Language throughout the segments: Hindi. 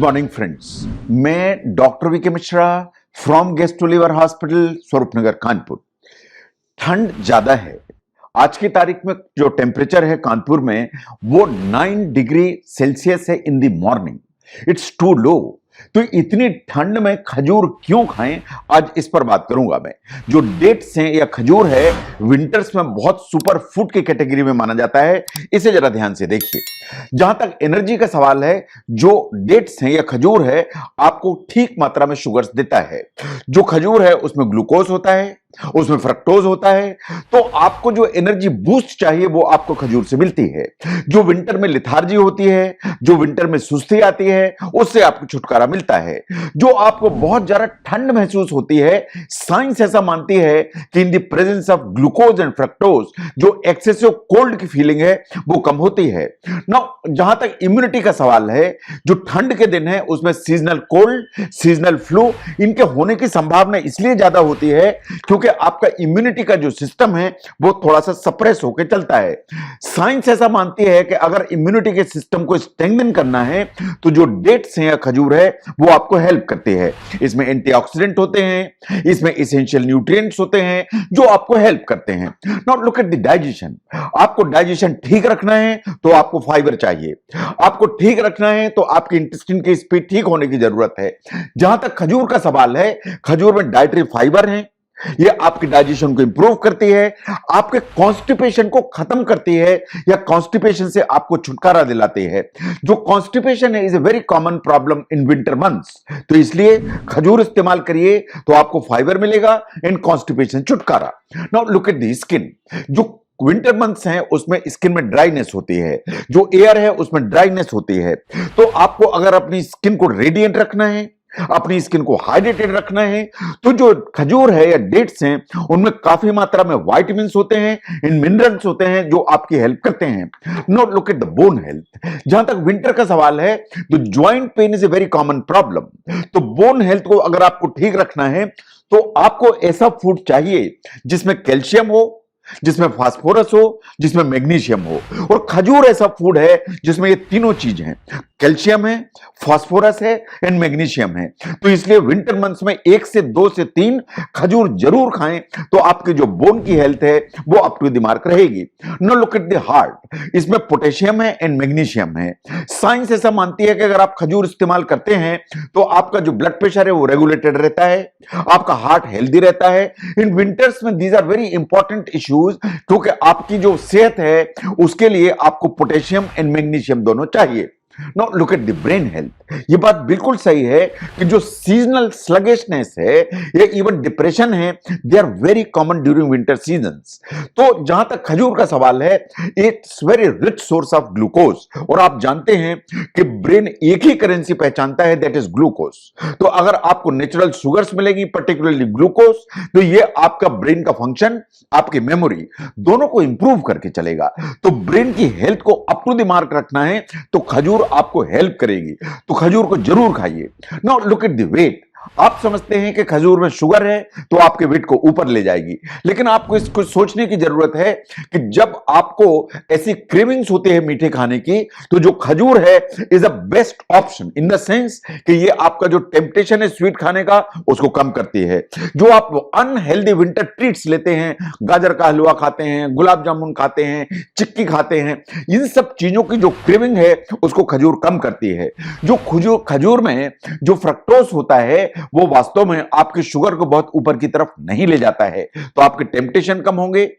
मॉर्निंग फ्रेंड्स, मैं doctor VK Mishra from gastro liver hospital Swaroopnagar Kanpur. ठंड ज्यादा है। आज की तारीख में जो टेम्परेचर है कानपुर में वो 9 डिग्री सेल्सियस है in the morning. It's too low. तो इतनी ठंड में खजूर क्यों खाएं, आज इस पर बात करूंगा मैं। जो डेट्स हैं या खजूर है विंटर्स में बहुत सुपर फूड की कैटेगरी में माना जाता है। इसे जरा ध्यान से देखिए। जहां तक एनर्जी का सवाल है, जो डेट्स हैं या खजूर है आपको ठीक मात्रा में शुगर्स देता है। जो खजूर है उसमें ग्लूकोज होता है, उसमें फ्रक्टोज होता है। तो आपको जो एनर्जी बूस्ट चाहिए वो आपको खजूर से मिलती है। जो विंटर में लिथार्जी होती है, जो विंटर में सुस्ती आती है, उससे आपको छुटकारा मिलता है। जो आपको बहुत ज्यादा ठंड महसूस होती है, साइंस ऐसा मानती है कि in the presence of glucose and fructose जो एक्सेसिव कोल्ड की फीलिंग है वो कम होती है ना। जहां तक इम्यूनिटी का सवाल है, जो ठंड के दिन है उसमें सीजनल कोल्ड, सीजनल फ्लू इनके होने की संभावना इसलिए ज्यादा होती है क्योंकि आपका इम्यूनिटी का जो सिस्टम है वो थोड़ा सा सप्रेस होकर चलता है। साइंस ऐसा मानती है कि अगर इम्यूनिटी के सिस्टम को स्ट्रेंथन करना है तो जो डेट्स हैं या खजूर है वो आपको हेल्प करते हैं। इसमें एंटीऑक्सीडेंट होते हैं, इसमें एसेंशियल न्यूट्रिएंट्स होते हैं जो आपको हेल्प करते हैं। Now look at the digestion. आपको डाइजेशन ठीक रखना है तो आपको फाइबर चाहिए। आपको ठीक रखना है तो आपकी इंटेस्टाइन की स्पीड ठीक होने की जरूरत है। जहां तक खजूर का सवाल है, खजूर में डाइटरी फाइबर है, ये आपकी डाइजेशन को इंप्रूव करती है, आपके कॉन्स्टिपेशन को खत्म करती है या कॉन्स्टिपेशन से आपको छुटकारा दिलाती है। जो कॉन्स्टिपेशन है is a very common problem in winter months. तो इसलिए खजूर इस्तेमाल करिए तो आपको फाइबर मिलेगा एंड कॉन्स्टिपेशन छुटकारा। Now look at the skin. जो विंटर मंथ्स हैं उसमें स्किन में ड्राइनेस होती है, जो एयर है उसमें ड्राइनेस होती है। तो आपको अगर अपनी स्किन को रेडिएंट रखना है, अपनी स्किन को हाइड्रेटेड रखना है, तो जो खजूर है या डेट्स हैं उनमें काफी मात्रा में विटामिन्स होते हैं, इन मिनरल्स होते हैं जो आपकी हेल्प करते हैं। Now look at the bone health. जहां तक विंटर का सवाल है तो joint pain is a very common problem. तो बोन हेल्थ को अगर आपको ठीक रखना है तो आपको ऐसा फूड चाहिए जिसमें कैल्शियम हो, जिसमें फास्फोरस हो, जिसमें मैग्नीशियम हो। और खजूर ऐसा फूड है जिसमें ये तीनों चीज हैं, कैल्शियम है, फास्फोरस है एंड मैग्नीशियम है। तो इसलिए विंटर मंथ्स में 1 से 2 से 3 खजूर जरूर खाएं तो आपकी जो बोन की हेल्थ है वो अप टू द मार्क रहेगी। No look at the heart. इसमें पोटेशियम है एंड मैग्नीशियम है। साइंस ऐसा मानती है कि अगर आप खजूर इस्तेमाल करते हैं तो आपका जो ब्लड प्रेशर है वो रेगुलेटेड रहता है, आपका हार्ट हेल्दी रहता है। इन विंटर्स में these are very important issues क्योंकि आपकी जो सेहत है उसके लिए आपको पोटेशियम एंड मैग्नीशियम दोनों चाहिए। Now look at the brain health। ये बात बिल्कुल सही है कि जो सीजनल स्लगिशनेस है या इवन डिप्रेशन है, they are very common during winter seasons. तो जहां तक खजूर का सवाल है, it's very rich source of glucose. और आप जानते हैं कि ब्रेन एक ही करेंसी पहचानता है, दैट इज ग्लूकोज। तो अगर आपको नेचुरल शुगर्स मिलेगी, पर्टिकुलरली ग्लूकोज, तो ये आपका ब्रेन का फंक्शन, आपकी मेमोरी दोनों को इंप्रूव करके चलेगा। तो ब्रेन की हेल्थ को अप टू द मार्क रखना है तो खजूर आपको हेल्प करेगी। तो खजूर को जरूर खाइए। Now look at the weight. आप समझते हैं कि खजूर में शुगर है तो आपके वेट को ऊपर ले जाएगी, लेकिन आपको इसको सोचने की जरूरत है कि जब आपको ऐसी क्रेविंग्स होती है मीठे खाने की, तो जो खजूर है is a best option in the sense कि ये आपका जो टेम्पटेशन है स्वीट खाने का उसको कम करती है। जो आप अनहेल्दी विंटर ट्रीट्स लेते हैं, गाजर का हलवा खाते हैं, गुलाब जामुन खाते हैं, चिक्की खाते हैं, इन सब चीजों की जो क्रेविंग है उसको खजूर कम करती है। जो खजूर में जो फ्रक्टोज होता है वो वास्तव में आपकी शुगर को बहुत ऊपर की तरफ नहीं ले जाता है, तो आपके टेम्पटेशन कम होंगे,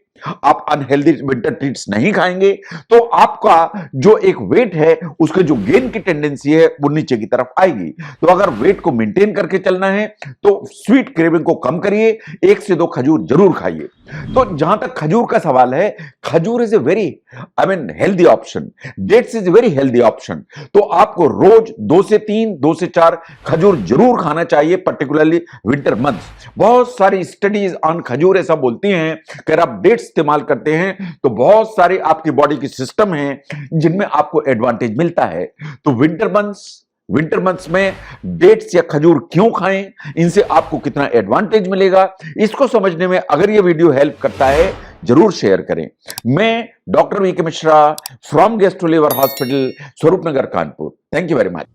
आप अनहेल्दी विंटर ट्रीट्स नहीं खाएंगे, तो आपका जो एक वेट है उसके जो गेन की टेंडेंसी है वो नीचे की तरफ आएगी। तो अगर वेट को मेंटेन करके चलना है तो स्वीट क्रेविंग को कम करिए, 1 से 2 खजूर जरूर खाइए। तो जहां तक खजूर का सवाल है, खजूर is a very healthy option, dates is a very healthy option. तो आपको रोज 2 से 3, 2 से 4 खजूर जरूर खाना चाहिए, पर्टिकुलरली विंटर मंथ्स। बहुत सारी स्टडीज ऑन खजूर ऐसा बोलती हैं कि अगर आप डेट्स इस्तेमाल करते हैं तो बहुत सारे आपकी बॉडी की सिस्टम हैं जिनमें आपको एडवांटेज मिलता है। तो विंटर मंथ्स में डेट्स या खजूर क्यों खाएं, इनसे आपको कितना एडवांटेज मिलेगा, इसको समझने में अगर ये वीडियो हेल्प करता है जरूर शेयर करें। मैं doctor VK Mishra from gastro liver hospital Swaroopnagar Kanpur. Thank you very much.